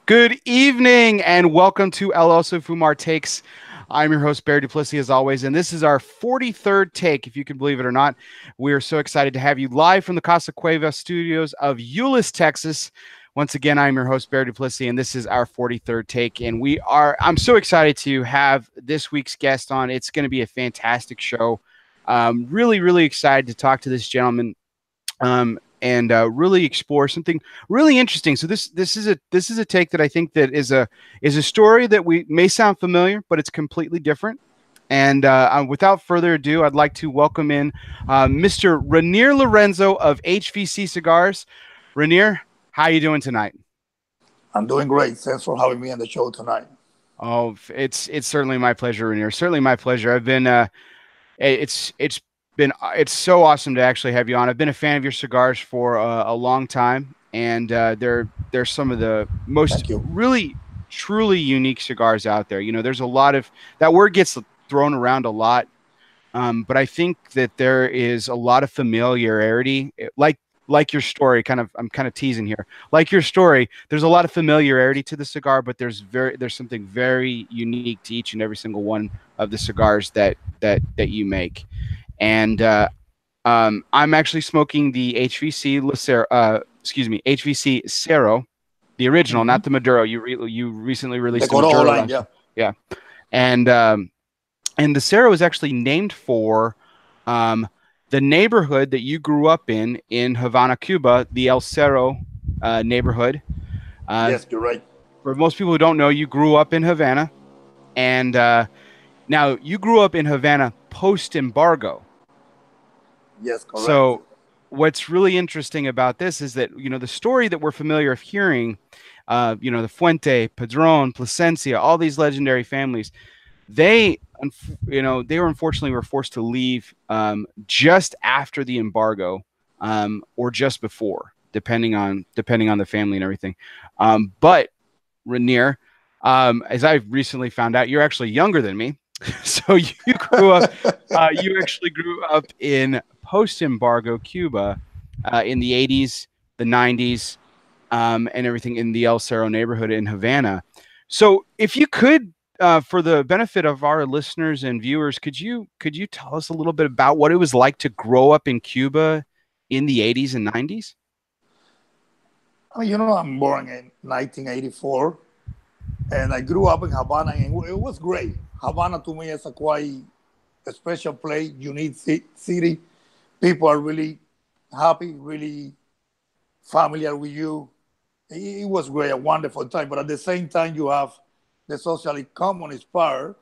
Good evening and welcome to El Oso Fumar Takes. I'm your host, Barry Duplessis, as always, and this is our 43rd take, if you can believe it or not. We are so excited to have you live from the Casa Cueva studios of Euless, Texas. Once again, I'm your host, Barry Duplessis, and this is our 43rd take. And I'm so excited to have this week's guest on. It's going to be a fantastic show. Really excited to talk to this gentleman. And really explore something really interesting. So this is a take that I think that is a story that we may sound familiar, but it's completely different. And without further ado, I'd like to welcome in Mr. Reinier Lorenzo of HVC Cigars. Reinier, how are you doing tonight? I'm doing great. Thanks for having me on the show tonight. Oh, it's certainly my pleasure, Reinier. Certainly my pleasure. I've been it's so awesome to actually have you on. I've been a fan of your cigars for a long time, and they're some of the most really truly unique cigars out there. You know, there's a lot of that word gets thrown around a lot, but I think that there is a lot of familiarity, like your story. I'm kind of teasing here. Like your story, there's a lot of familiarity to the cigar, but there's something very unique to each and every single one of the cigars that you make. And I'm actually smoking the HVC Cerro, the original, not the Maduro. You recently released the Maduro line, yeah. And the Cerro is actually named for the neighborhood that you grew up in Havana, Cuba, the El Cerro neighborhood. Yes, you're right. For most people who don't know, you grew up in Havana, and now you grew up in Havana post-embargo. Yes, correct. So what's really interesting about this is that, you know, the story that we're familiar of hearing, you know, the Fuente, Padron, Plasencia, all these legendary families, they were unfortunately forced to leave just after the embargo or just before, depending on the family and everything. But Reinier, as I recently found out, you're actually younger than me. So you actually grew up in post-embargo Cuba in the 80s, the 90s, and everything in the El Cerro neighborhood in Havana. So if you could, for the benefit of our listeners and viewers, could you tell us a little bit about what it was like to grow up in Cuba in the 80s and 90s? I mean, I'm born in 1984, and I grew up in Havana, and it was great. Havana to me is a special place, unique city. People are really happy, really familiar with you. It was great, a wonderful time. But at the same time, you have the socially communist part.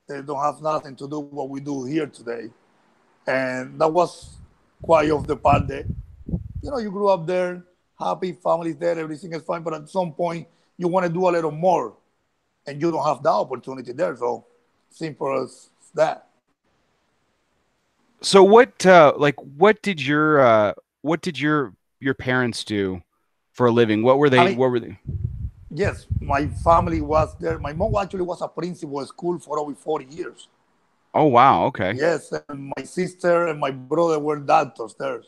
They don't have nothing to do with what we do here today. And that was quite of the part that, you grew up there, happy, families there, everything is fine. But at some point, you want to do a little more. And you don't have that opportunity there. So simple as that. So what did your parents do for a living? What were they? Yes, my family was there. My mom actually was a principal at school for over 40 years. Oh, wow. Okay. Yes, and my sister and my brother were doctors there.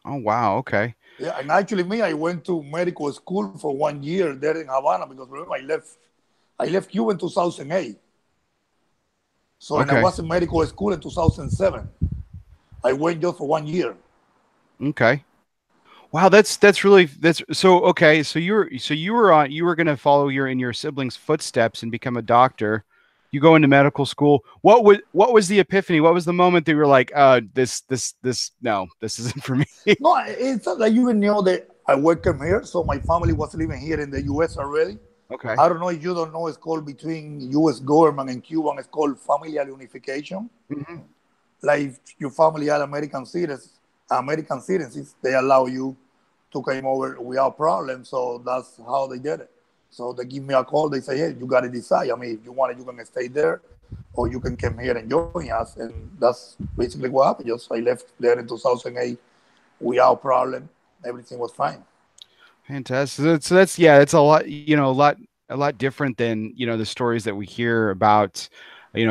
Oh, wow. Okay. Yeah, and actually I went to medical school for 1 year there in Havana because remember I left Cuba in 2008. So and I was in medical school in 2007. I went just for 1 year. Okay. Wow, that's so okay. So you were going to follow in your siblings' footsteps and become a doctor. You go into medical school. What was the epiphany? What was the moment that you were like, this isn't for me? No, it's not that you even know that I welcome here. So my family was living here in the U.S. already. Okay. I don't know if you don't know. It's called between U.S. government and Cuban. It's called familial unification. Mm-hmm. Like if your family are American citizens, they allow you to come over without problem. So that's how they did it. So they give me a call. They say, hey, you got to decide. I mean, if you want it, you can stay there or you can come here and join us. And that's basically what happened. Just I left there in 2008 without problem. Everything was fine. Fantastic. So that's a lot, a lot different than, the stories that we hear about,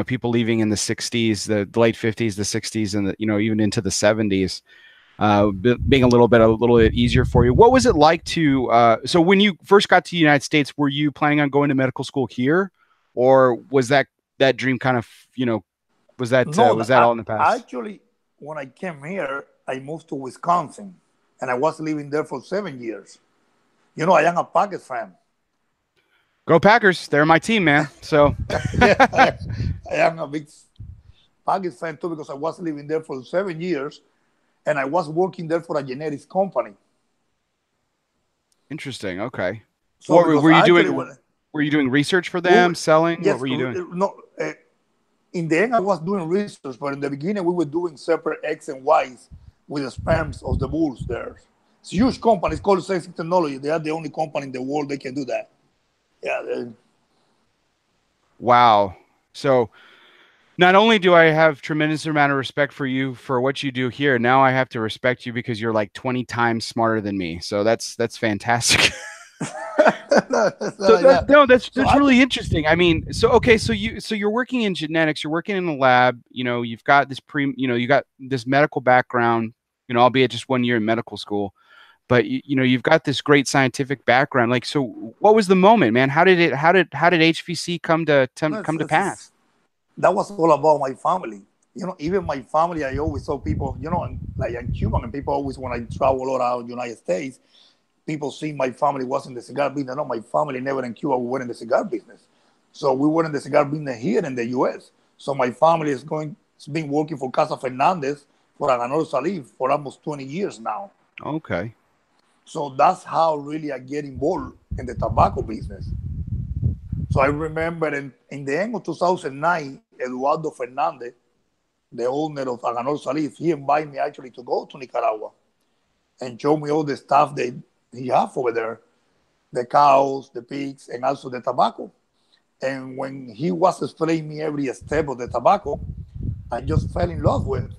people leaving in the 60s, the late 50s, the 60s, and even into the 70s. being a little bit easier for you. What was it like to? So when you first got to the United States, were you planning on going to medical school here, or was that dream kind of No, was that all in the past? actually, when I came here, I moved to Wisconsin, and I was living there for 7 years. You know, I am a Packers fan. Go Packers! They're my team, man. So Yeah, I am a big Packers fan too because I was living there for 7 years, and I was working there for a genetics company. interesting. Okay. So What because were you actually, doing? Were you doing research for we them, selling? What yes, were you doing? no, in the end, I was doing research, but in the beginning, we were doing separate X and Y's with the sperms of the bulls there. It's a huge company. It's called Sensing Technology. They are the only company in the world that can do that. Yeah. Wow. So not only do I have tremendous amount of respect for you for what you do here, now I have to respect you because you're like 20 times smarter than me. So that's fantastic. No, it's not So like that. So that's I, really interesting. I mean, so okay, so you're working in genetics, you're working in a lab, you've got you got this medical background, albeit just 1 year in medical school, but you've got this great scientific background. Like, so what was the moment, man? How did HVC no, come to pass? that was all about my family. You know, even my family, I always saw people, like I'm Cuban, and people always, when I travel all around the United States, people see my family was in the cigar business. No, my family never in Cuba, we were in the cigar business. So we were in the cigar business here in the US. So my family has been working for Casa Fernandez for Aganorsa Leaf for almost 20 years now. Okay. So that's how really I get involved in the tobacco business. So I remember in the end of 2009, Eduardo Fernandez, the owner of Aganorsa Leaf, he invited me actually to go to Nicaragua and show me all the stuff that he have over there, the cows, the pigs, and also the tobacco. And when he was explaining me every step of the tobacco, I just fell in love with it.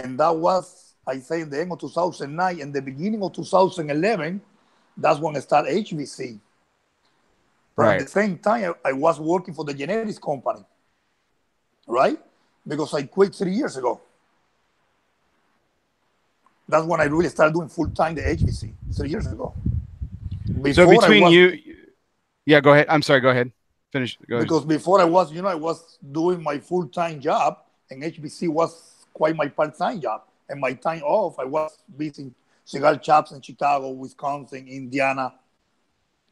And that was, I say, in the end of 2009 and the beginning of 2011, that's when I started HVC. But at Right. the same time, I was working for the genetics company, right? Because I quit 3 years ago. That's when I really started doing full time the HVC 3 years ago. So Before I between was, you, yeah, go ahead. I'm sorry, go ahead. Finish. Go ahead. because before I was doing my full time job, and HBC was quite my part time job. And my time off, I was visiting cigar shops in Chicago, Wisconsin, Indiana,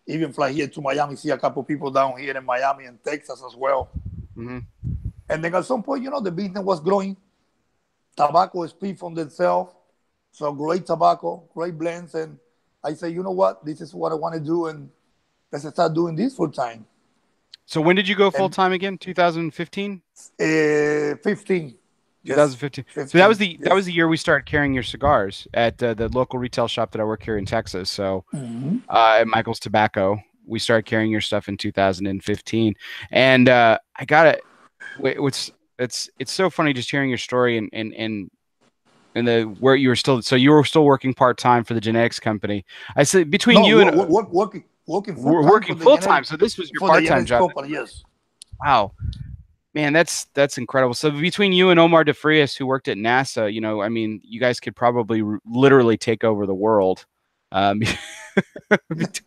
even fly here to Miami, see a couple of people down here in Miami and Texas as well. Hmm. And then at some point, the business was growing. Tobacco speak from themselves. So great tobacco, great blends. And I say, you know what? This is what I want to do. And let's start doing this full time. So when did you go full And time again? 2015? 15. Yes. 2015. So 15. that was Yes. the year we started carrying your cigars at the local retail shop that I work here in Texas. So Mm-hmm. at Michael's Tobacco, we started carrying your stuff in 2015. And I got it. What's it's so funny just hearing your story and the where you were still you were still working part time for the genetics company. I said between No, you and working full time working full time. So this was your for the part time genetics job. company. Yes. Wow. Man, that's incredible. So between you and Omar DeFrias, who worked at NASA, I mean, you guys could probably literally take over the world between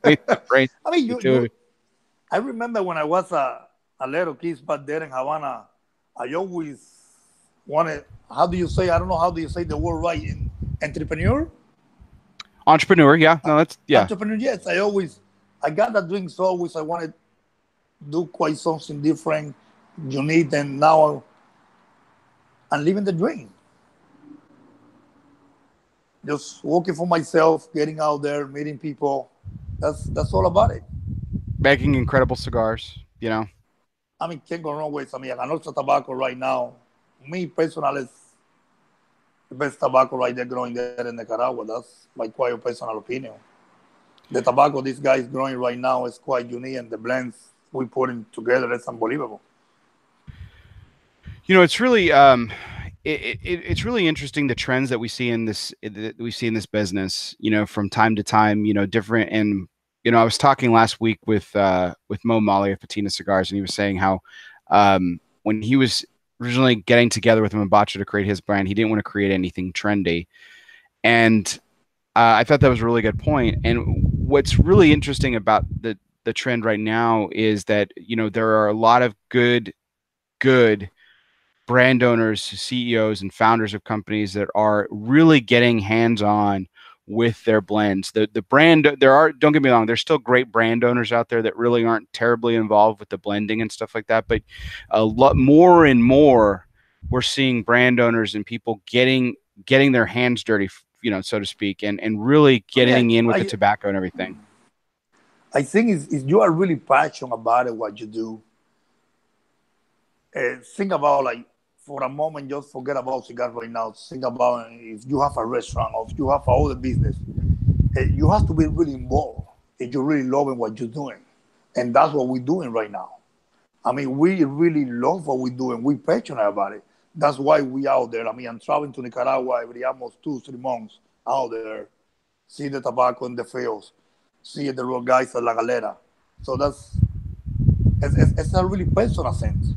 the brains I mean, of the two of you. I remember when I was a little kid back there in Havana, I always wanted, how do you say, I don't know how do you say the word right, entrepreneur? Entrepreneur, yeah, no, that's yeah. Entrepreneur, yes. I got that dream, so always I wanted to do quite something different, unique, and now I'm living the dream. Just working for myself, getting out there, meeting people. That's all about it. Making incredible cigars, I mean, can't go wrong with. I mean, Aganorsa tobacco right now. Me personally, is the best tobacco right there growing there in Nicaragua. That's my quite personal opinion. The tobacco this guy is growing right now is quite unique, and the blends we put in together is unbelievable. It's really it's really interesting the trends that we see in this that we see in this business, from time to time, different. And I was talking last week with Mo Mali of Patina Cigars, and he was saying how when he was originally getting together with Mabacho to create his brand. He didn't want to create anything trendy, and I thought that was a really good point. And what's really interesting about the trend right now is that there are a lot of good brand owners, CEOs, and founders of companies that are really getting hands on with their blends. The brand there are, don't get me wrong, there's still great brand owners out there that really aren't terribly involved with the blending and stuff like that, but a lot more and more we're seeing brand owners and people getting their hands dirty, so to speak, and really I mean, getting in with the tobacco and everything. I think if you are really passionate about it, what you do, think about like for a moment, just forget about cigars right now. Think about if you have a restaurant or if you have other business, you have to be really involved if you're really loving what you're doing. And that's what we're doing right now. I mean, we really love what we're doing. We're passionate about it. That's why we out there. I mean, I'm traveling to Nicaragua every almost 2, 3 months out there, see the tobacco in the fields, see the real guys at La Galera. So it's a really personal sense.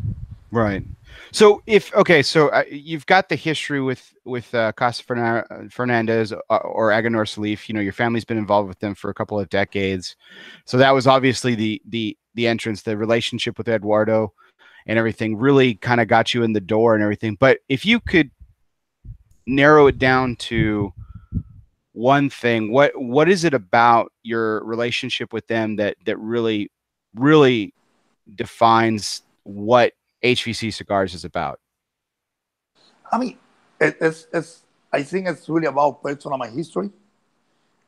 Right. So you've got the history with Casa Fernandez or Aganorsa Leaf. Your family's been involved with them for a couple of decades, so that was obviously the entrance, the relationship with Eduardo, and everything really kind of got you in the door and everything. But if you could narrow it down to one thing, what is it about your relationship with them that really defines what HVC Cigars is about? I mean, it's I think it's really about personal my history,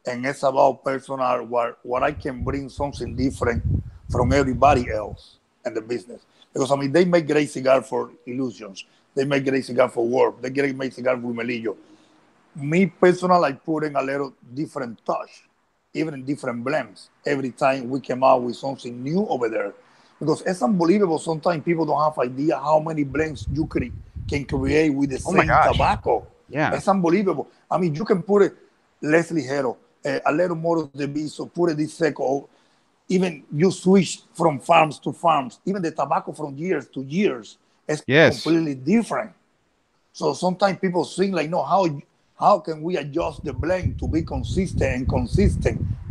and it's about personal what I can bring something different from everybody else in the business. Because I mean, they make great cigar for illusions. They make great cigar for work. They make cigar for Melillo. Me personal, I put in a little different touch, even in different blends. Every time we came out with something new over there, because it's unbelievable. Sometimes people don't have idea how many blends you can create with the Oh my same gosh. tobacco. Yeah. It's unbelievable. I mean, you can put it Leslie Hero, a little more of the Viso, put it this Seco. Even you switch from farms to farms. Even the tobacco from years to years is Yes. completely different. So sometimes people think like, no, how can we adjust the blend to be consistent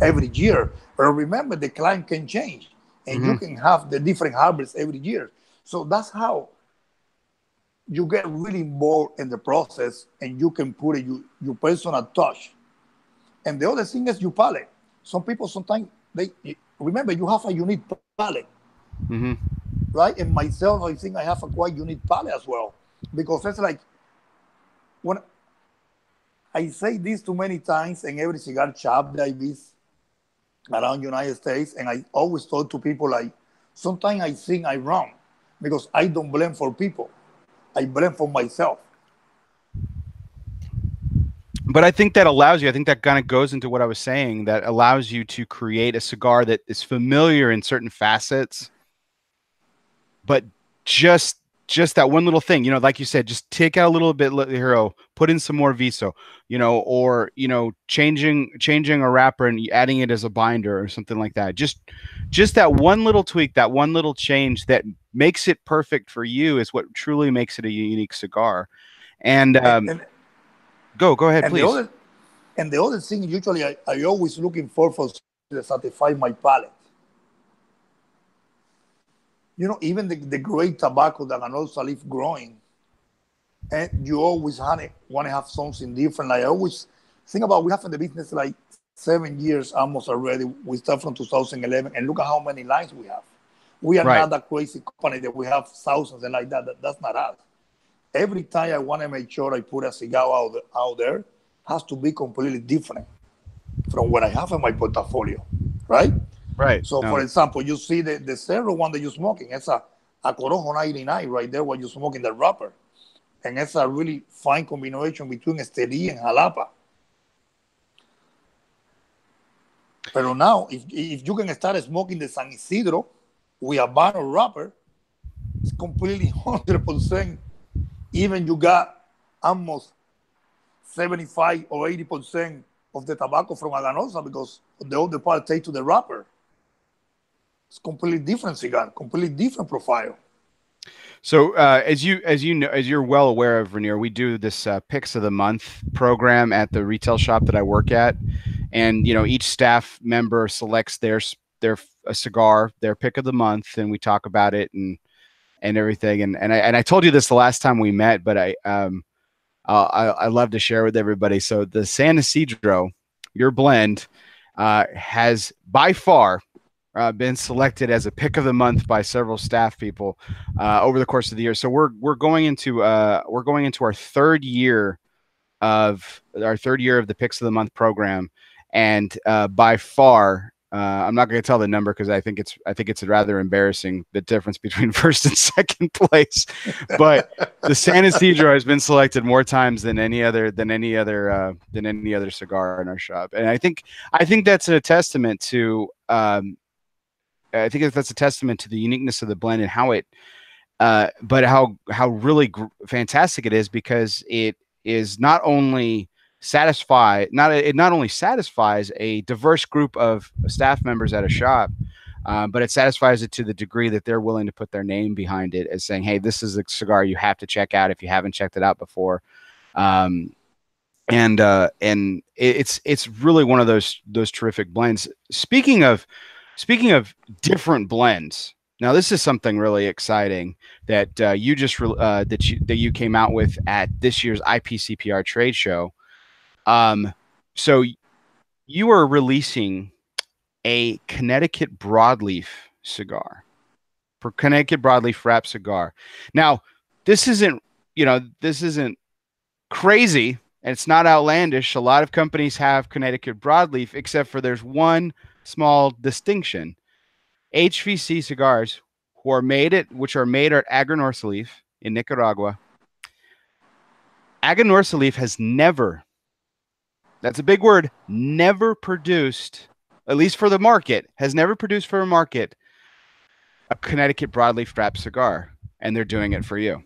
every year? But remember, the climate can change, and you Hmm. can have the different harvests every year. So that's how you get really involved in the process, and you can put your personal touch. And the other thing is your palate. Some people sometimes they remember you have a unique palate, Hmm. right? And myself, I think I have a quite unique palate as well, because it's like when I say this too many times in every cigar shop that I visit around United States, and I always talk to people like, sometimes I think I'm wrong because I don't blame for people. I blame for myself. But I think that allows you, I think that kind of goes into what I was saying, that allows you to create a cigar that is familiar in certain facets, but just just that one little thing, like you said, just take out a little bit hero, put in some more viso, or changing a wrapper and adding it as a binder or something like that. Just that one little tweak, that one little change that makes it perfect for you is what truly makes it a unique cigar. And And, and, go ahead, and the please. other and the other thing, usually I always looking for something to satisfy my palate. Even the great tobacco that Aganorsa Leaf growing, and you always want to have something different. Like I always think about, we have in the business like 7 years almost already. We start from 2011, and look at how many lines we have. We are Right. not that crazy company that we have thousands and like that. That's not us. Every time I want to make sure I put a cigar out there, has to be completely different from what I have in my portfolio, right? Right. So, for No. example, you see the Cerro one that you're smoking. It's a Corojo 99 right there while you're smoking the wrapper. And it's a really fine combination between Esteli and Jalapa. But now, if you can start smoking the San Isidro with a Havana wrapper, it's completely 100%. Even you got almost 75 or 80% of the tobacco from Aganorsa because the other part takes to the wrapper. It's completely different cigar, completely different profile. So as you're well aware of, Rainier, we do this picks of the month program at the retail shop that I work at, and each staff member selects their a cigar, their pick of the month, and we talk about it and everything. And I told you this the last time we met, but I love to share with everybody. So the San Isidro, your blend, has by far been selected as a pick of the month by several staff people over the course of the year. So we're going into our third year of the picks of the month program, and by far. I'm not going to tell the number because I think it's rather embarrassing, the difference between first and second place. But the San Isidro has been selected more times than any other cigar in our shop, and I think that's a testament to the uniqueness of the blend and how it, but how really fantastic it is, because it is not only it not only satisfies a diverse group of staff members at a shop, but it satisfies it to the degree that they're willing to put their name behind it as saying, "Hey, this is a cigar you have to check out if you haven't checked it out before." Um, and it's really one of those terrific blends. Speaking of different blends, now this is something really exciting that you came out with at this year's IPCPR trade show. So you are releasing a Connecticut broadleaf cigar, for Connecticut broadleaf wrap cigar. Now, this isn't crazy, and it's not outlandish. A lot of companies have Connecticut broadleaf, except for there's one small distinction. HVC cigars, which are made at Aganorsa Leaf in Nicaragua. Aganorsa Leaf has never, that's a big word, never produced, at least for the market, has never produced for a market a Connecticut broadleaf wrap cigar, and they're doing it for you.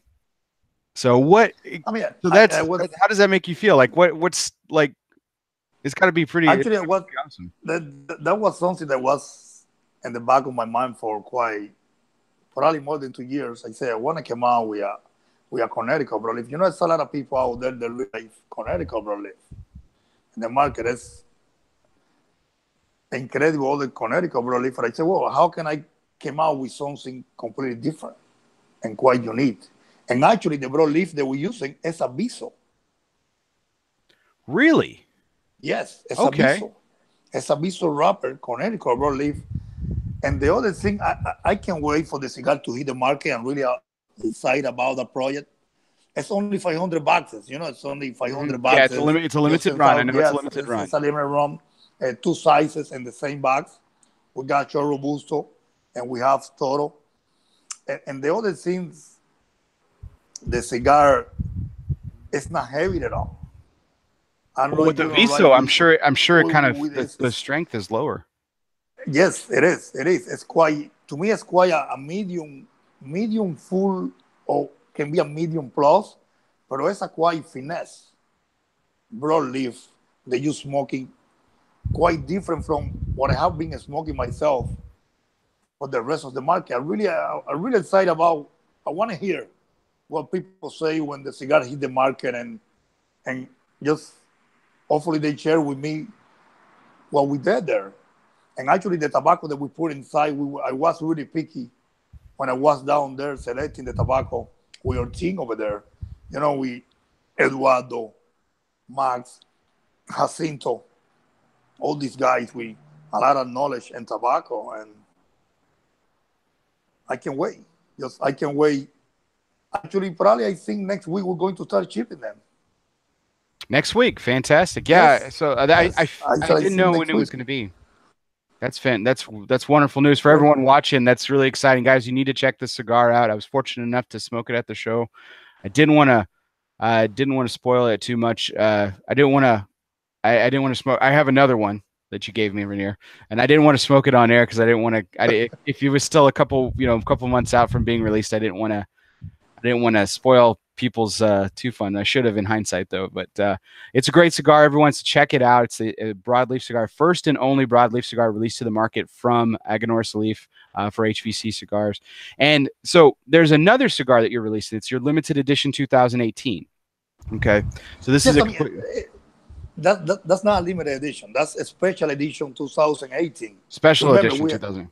So what? I mean, so how does that make you feel? Like what's like? It's got to be pretty. Actually, awesome. That was something that was in the back of my mind for probably more than 2 years. I said I want to come out with a Connecticut broadleaf. There's a lot of people out there that like Connecticut broadleaf. In the market is incredible, all the Connecticut broadleaf. I said, well, how can I come out with something completely different and quite unique? And actually, the broadleaf that we're using is a Viso. Really? Yes, it's a Viso. It's a Viso wrapper, Connecticut broadleaf. And the other thing, I can't wait for the cigar to hit the market. I'm really excited about the project. It's only 500 boxes. It's only 500 boxes. Yeah, it's a limited run. I know it's a limited run. It's a limited run. 2 sizes in the same box. We got Cerro Robusto, and we have Toro. And the other things, the cigar is not heavy at all. With the Viso, I'm sure it kind of the strength is lower. Yes, it is. It is. It's quite, to me, it's quite a medium full, or can be a medium plus, but it's a quite finesse broadleaf that you smoking, quite different from what I have been smoking myself for the rest of the market. I'm really excited about. I want to hear what people say when the cigar hit the market, and just hopefully they share with me what we did there. And actually, the tobacco that we put inside, I was really picky when I was down there selecting the tobacco with our team over there. We Eduardo, Max, Jacinto, all these guys with a lot of knowledge in tobacco, and I can't wait. I can't wait. Actually, probably I think next week we're going to start shipping them. Next week, fantastic. Yeah. Yes. So I didn't know when it was going to be. That's wonderful news for everyone watching. That's really exciting, guys. You need to check this cigar out. I was fortunate enough to smoke it at the show. I didn't want to spoil it too much. I didn't want to smoke. I have another one that you gave me, Reinier, and I didn't want to smoke it on air because I didn't want to. If it was still a couple months out from being released, I didn't want to spoil people's too fun. I should have in hindsight though, but it's a great cigar. Everyone wants to check it out. It's a broadleaf cigar, first and only broadleaf cigar released to the market from Aganorsa Leaf for HVC Cigars. And so there's another cigar that you're releasing. It's your limited edition 2018. Okay, so this is Yes, a I mean, that's not a limited edition. That's a special edition 2018. special Remember, edition 2000.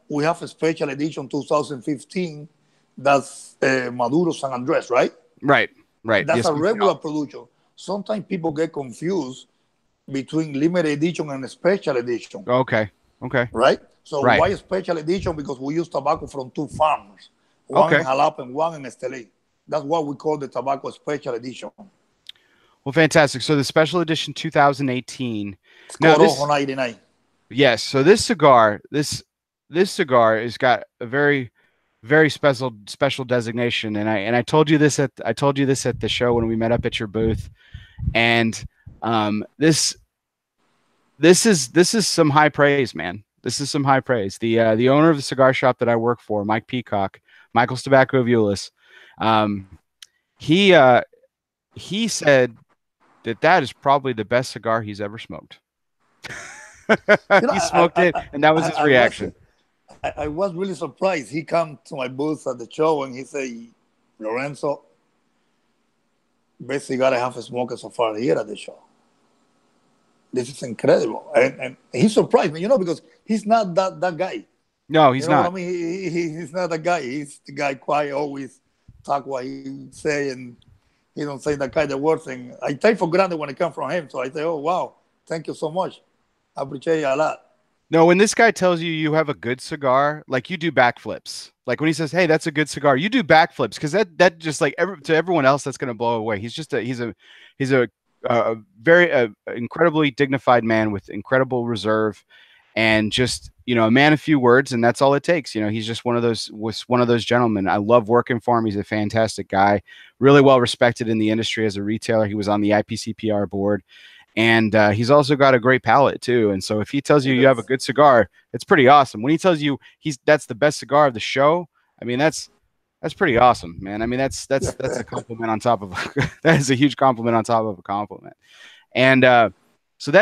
we have a special edition 2015. That's Maduro San Andres, right? Right, right. That's Yes, a regular production. Sometimes people get confused between limited edition and special edition, okay, okay, right? So right. why special edition? Because we use tobacco from two farms, one Okay. in Jalapa and one in Esteli. That's what we call the tobacco special edition. Well, fantastic. So the special edition 2018. It's Now called this, Ojo 99. yes. So this cigar, this cigar has got a very special designation, and I told you this at the show when we met up at your booth, and this is some high praise, man. This is some high praise. The owner of the cigar shop that I work for, Mike Peacock, Michael's Tobacco of Euless, he said that is probably the best cigar he's ever smoked. He smoked it, and that was his reaction. I was really surprised. He come to my booth at the show and he say, Lorenzo, best cigar I have smoked so far here at the show. This is incredible. And he surprised me, because he's not that guy. No, he's not. What I mean? He's not that guy. He's the guy quiet, always talk what he say, and he don't say that kind of words. And I take for granted when it comes from him. So I say, oh, wow, thank you so much. I appreciate it a lot. No, when this guy tells you you have a good cigar, like you do backflips. Like when he says, "Hey, that's a good cigar," you do backflips because that just like to everyone else that's going to blow away. He's a very incredibly dignified man with incredible reserve, and just a man of few words, and that's all it takes. He's just one of those gentlemen. I love working for him. He's a fantastic guy, really well respected in the industry as a retailer. He was on the IPCPR board. And he's also got a great palate too. And so if he tells you you have a good cigar, it's pretty awesome. When he tells you that's the best cigar of the show, I mean that's pretty awesome, man. I mean that's a compliment on top of that is a huge compliment on top of a compliment. And so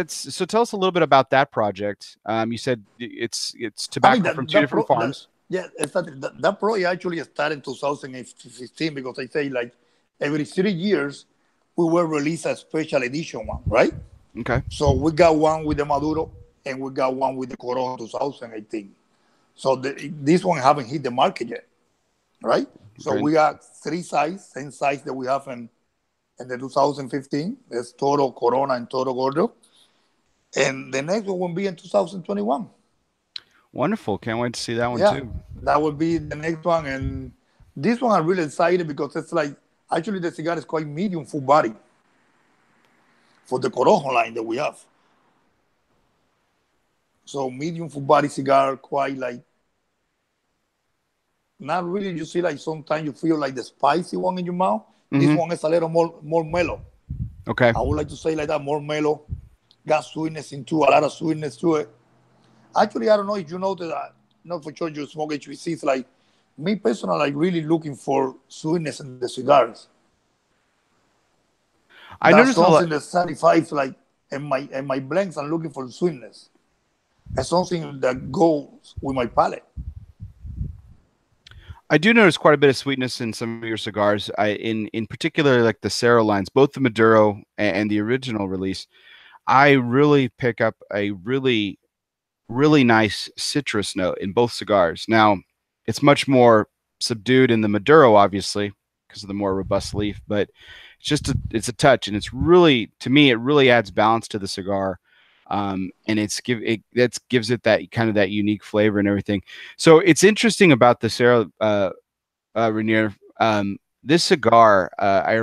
so tell us a little bit about that project. You said it's tobacco from two different farms. That project actually started in 2015 because I say like every 3 years we will release a special edition one, right? Okay. So we got one with the Maduro and we got one with the Corona 2018. So this one haven't hit the market yet, right? So we got same size that we have in the 2015. There's Toro, Corona, and Toro Gordo. And the next one will be in 2021. Wonderful. Can't wait to see that one too. That will be the next one. And this one I'm really excited because it's like, actually, the cigar is quite medium full body for the Corojo line that we have. So medium full body cigar, quite like, not really, you see like sometimes you feel like the spicy one in your mouth. Mm-hmm. This one is a little more mellow. Okay. I would like to say like that, more mellow. Got sweetness into a lot of sweetness to it. Actually, I don't know if you know that, not for sure you smoke HVC, it's like, me personally, like really looking for sweetness in the cigars. I noticed something that satisfies, like in my blends, I'm looking for sweetness. It's something that goes with my palate. I do notice quite a bit of sweetness in some of your cigars. In particular, like the Cerro lines, both the Maduro and the original release. I really pick up a really nice citrus note in both cigars. Now, it's much more subdued in the Maduro, obviously, because of the more robust leaf, but it's a touch, and it's really, to me, it really adds balance to the cigar, and that gives it that kind of that unique flavor and everything. So it's interesting about the Cerro, Reinier. This cigar, I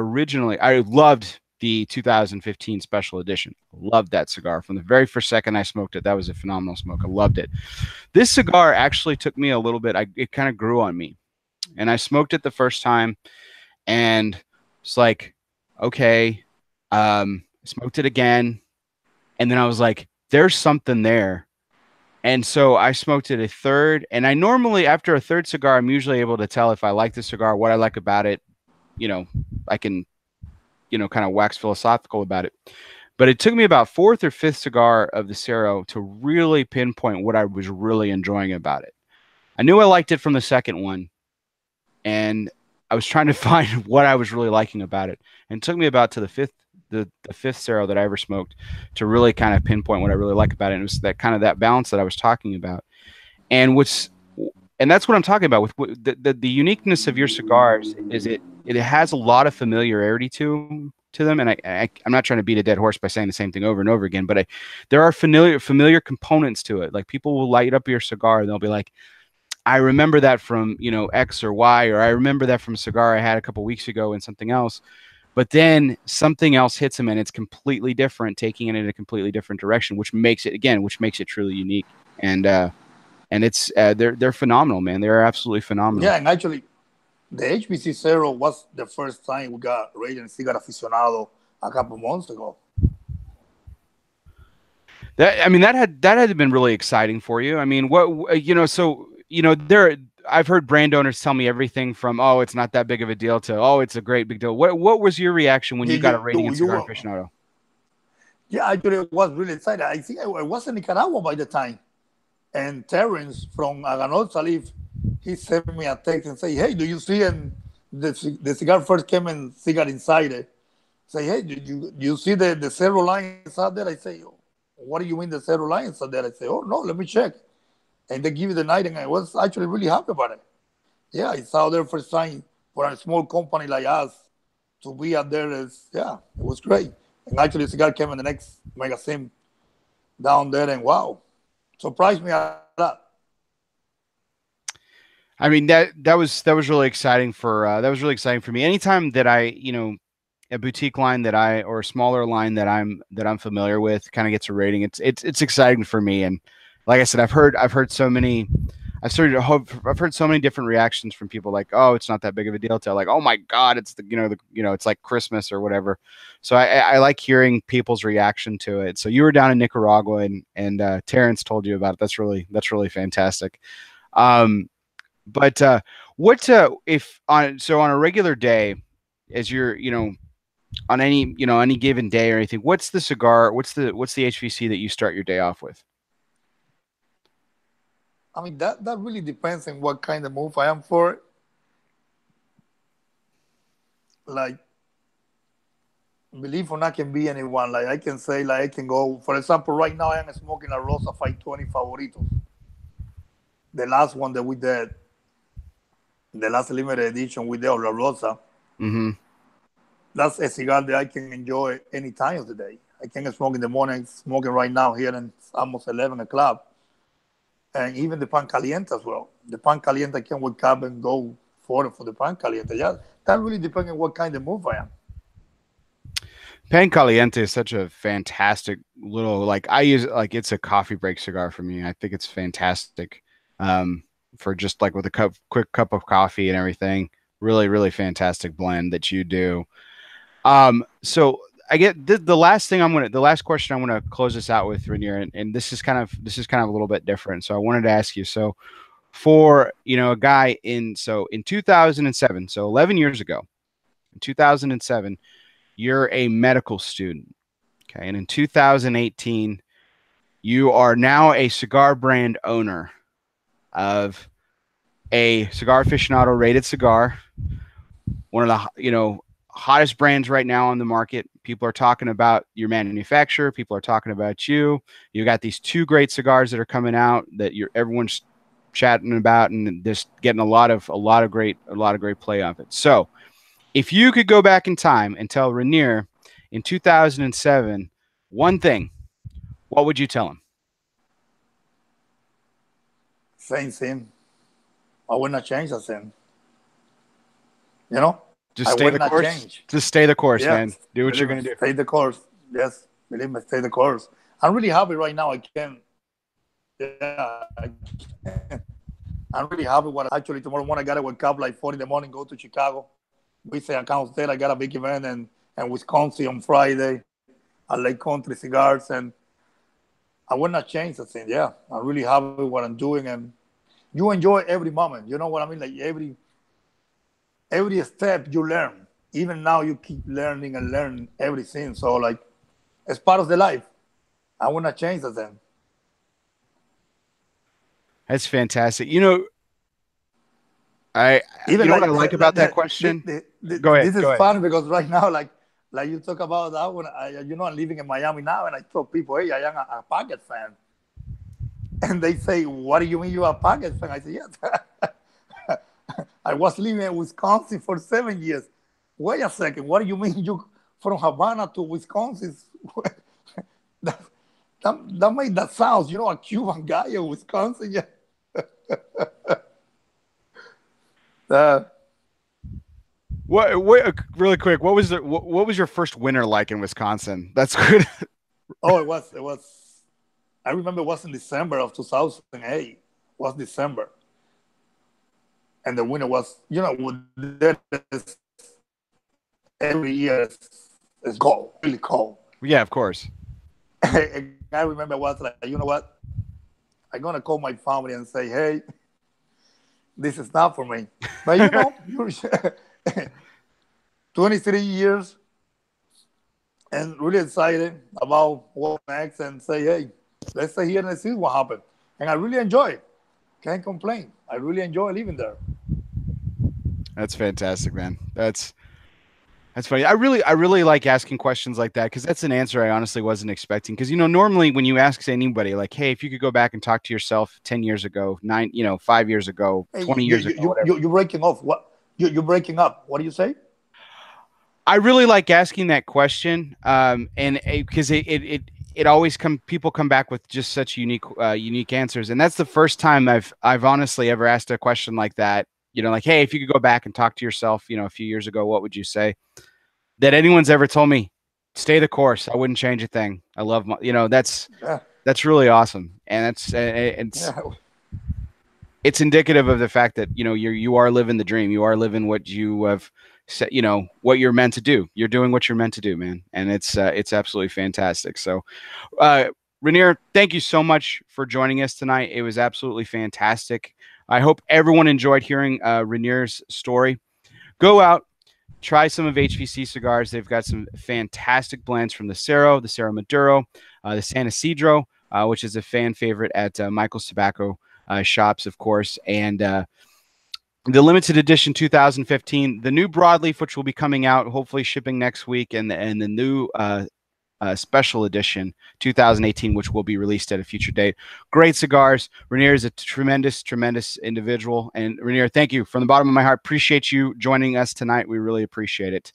loved the 2015 special edition. Loved that cigar from the very first second I smoked it. That was a phenomenal smoke. I loved it. This cigar actually took me a little bit. It kind of grew on me, and I smoked it the first time, and it's like, okay, smoked it again, and then I was like, there's something there. And so I smoked it a third, and I normally, after a third cigar, I'm usually able to tell if I like the cigar, what I like about it, you know, I can, kind of wax philosophical about it. But it took me about fourth or fifth cigar of the Cerro to really pinpoint what I was really enjoying about it. I knew I liked it from the second one, and I was trying to find what I was really liking about it. And it took me about to the fifth Cerro that I ever smoked to really kind of pinpoint what I really like about it. And it was that kind of that balance that I was talking about. And what's and that's what I'm talking about with the uniqueness of your cigars is it has a lot of familiarity to them. And I'm not trying to beat a dead horse by saying the same thing over and over again, but there are familiar components to it. Like people will light up your cigar and they'll be like, I remember that from, X or Y, or I remember that from a cigar I had a couple weeks ago and something else. But then something else hits them and it's completely different, taking it in a completely different direction, which makes it truly unique. And it's they're phenomenal, man. They're absolutely phenomenal. Yeah, and actually, the HVC Cerro was the first time we got Reinier Cigar Aficionado a couple months ago. That had been really exciting for you. I mean, there I've heard brand owners tell me everything from, oh, it's not that big of a deal, to, oh, it's a great big deal. What was your reaction when you got a rating in Cigar Aficionado? Yeah, actually, I was really excited. I think I was in Nicaragua by the time, and Terrence from Aganorsa Leaf, he sent me a text and say, "Hey, do you see?" And the cigar first came and cigar inside it. Say, "Hey, you see the Cerro lines out there?" I say, oh, "What do you mean the Cerro lines out there?" I say, "Oh no, let me check." And they give you the night, and I was actually really happy about it. Yeah, it's out there first time for a small company like us to be out there. Yeah, it was great. And actually, the cigar came in the next magazine down there, and wow, surprised me a lot. I mean, that was really exciting for me. Anytime that a boutique line or a smaller line that I'm familiar with kind of gets a rating, it's exciting for me. And like I said, I've heard so many. I've heard so many different reactions from people, like, oh, it's not that big of a deal, to like, oh my God, it's it's like Christmas or whatever. So I like hearing people's reaction to it. So you were down in Nicaragua, and Terrence told you about it. That's really fantastic. Um, but what if on a regular day, as you're on any given day or anything, what's the HVC that you start your day off with? I mean, that really depends on what kind of move I am for. Like, believe or not, can be anyone. Like, I can say, like, I can go, for example, right now I am smoking a Rosa 520 Favoritos. The last one that we did, the last limited edition with the La Rosa. Mm-hmm. That's a cigar that I can enjoy any time of the day. I can smoke in the morning, smoking right now here, and it's almost 11 o'clock. And even the pan caliente as well. The pan caliente, I can wake up and go for the pan caliente. Yeah, that really depends on what kind of move I am. Pan Caliente is such a fantastic little, like, I use it like it's a coffee break cigar for me. I think it's fantastic, um, for just like with a quick cup of coffee and everything. Really, really fantastic blend that you do. So I get the last question I want to close this out with, Rainier, and this is kind of a little bit different. So I wanted to ask you, so for a guy in 2007, so 11 years ago, in 2007, you're a medical student, okay, and in 2018, you are now a cigar brand owner of a Cigar Aficionado rated cigar, one of the hottest brands right now on the market. People are talking about your manufacturer. People are talking about you. You got these two great cigars that are coming out that everyone's chatting about, and just getting a lot of great play of it. So, if you could go back in time and tell Rainier in 2007 one thing, what would you tell him? Same thing. I will not change the same. You know, Just I stay will the not course. change. Just stay the course, Yeah, man. Do what you're believe me, gonna do. stay the course. Yes, believe me, stay the course. I'm really happy right now. I can. Yeah, I'm really happy. What actually tomorrow morning I gotta wake up like 4 in the morning, go to Chicago. We say accounts there. I got a big event and Wisconsin on Friday at Lake Country Cigars, and I will not change the thing. Yeah, I'm really happy with what I'm doing, and you enjoy every moment. You know what I mean? Like every step you learn. Even now, you keep learning and learning everything. So, like, it's part of the life. I want to change that then. That's fantastic. You know, I you Even know what I like like about that question? Go ahead. this is Go ahead. funny because right now, like you talk about that one. I'm living in Miami now, and I tell people, hey, I am a Packers fan, and they say, what do you mean you're a Packers fan? I say, yes. I was living in Wisconsin for 7 years. Wait a second, what do you mean you from Havana to Wisconsin? that, that made that sound, a Cuban guy in Wisconsin. Yeah. Uh, What really quick? What was your first winter like in Wisconsin? That's good. oh, it was. I remember it was in December of 2008. It was December, and the winter was, there is every year it's cold, really cold. Yeah, of course. And I remember was like, you know what? I'm gonna call my family and say, hey, this is not for me. But you're 23 years and really excited about what next and say, hey, let's stay here and see what happened. And I really enjoy it. Can't complain. I really enjoy living there. That's fantastic, man. That's funny. I really like asking questions like that because that's an answer I honestly wasn't expecting. Because normally when you ask anybody like, "Hey, if you could go back and talk to yourself 10 years ago, 5 years ago, Hey, 20 years ago, whatever." you're breaking off. What? You're breaking up. What do you say? I really like asking that question, and because it always people come back with just such unique answers, and that's the first time I've honestly ever asked a question like that. Like, hey, if you could go back and talk to yourself, a few years ago, what would you say? That anyone's ever told me, stay the course. I wouldn't change a thing. I love Yeah. that's really awesome, and Yeah. it's indicative of the fact that you are living the dream. You are living what you have said, what you're meant to do. You're doing what you're meant to do, man, and it's absolutely fantastic. So, Reinier, thank you so much for joining us tonight. It was absolutely fantastic. I hope everyone enjoyed hearing Reinier's story. Go out, try some of HVC Cigars. They've got some fantastic blends from the Cerro Maduro, the San Isidro, which is a fan favorite at Michael's Tobacco shops, of course, and the limited edition 2015, the new broadleaf, which will be coming out, hopefully shipping next week, and the new special edition 2018, which will be released at a future date. Great cigars. Reinier is a tremendous individual. And Reinier, thank you from the bottom of my heart. Appreciate you joining us tonight. We really appreciate it.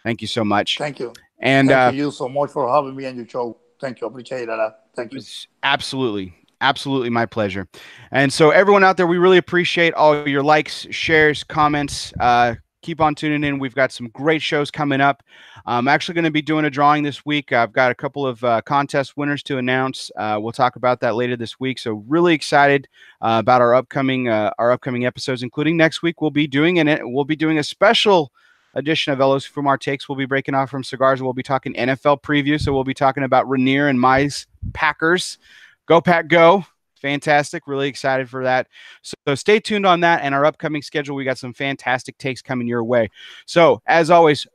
Thank you so much. Thank you. And thank you so much for having me on your show. Thank you. Appreciate that. Thank you. Absolutely my pleasure. And so everyone out there, we really appreciate all your likes, shares, comments. Keep on tuning in. We've got some great shows coming up. I'm actually going to be doing a drawing this week. I've got a couple of contest winners to announce. We'll talk about that later this week. So really excited about our upcoming episodes, including next week. We'll be doing a special edition of Elo's Fumar Takes. We'll be breaking off from cigars. We'll be talking NFL preview. So we'll be talking about Reinier and Mize Packers. Go Pack Go. Fantastic. Really excited for that. So stay tuned on that and our upcoming schedule. We got some fantastic takes coming your way. So as always,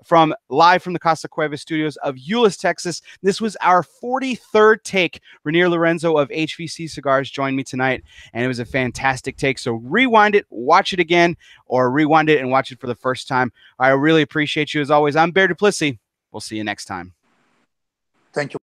live from the Casa Cueva studios of Euless, Texas, this was our 43rd take. Reinier Lorenzo of HVC Cigars joined me tonight, and it was a fantastic take. So rewind it, watch it again, or rewind it and watch it for the first time. I really appreciate you as always. I'm Bear Duplessis. We'll see you next time. Thank you.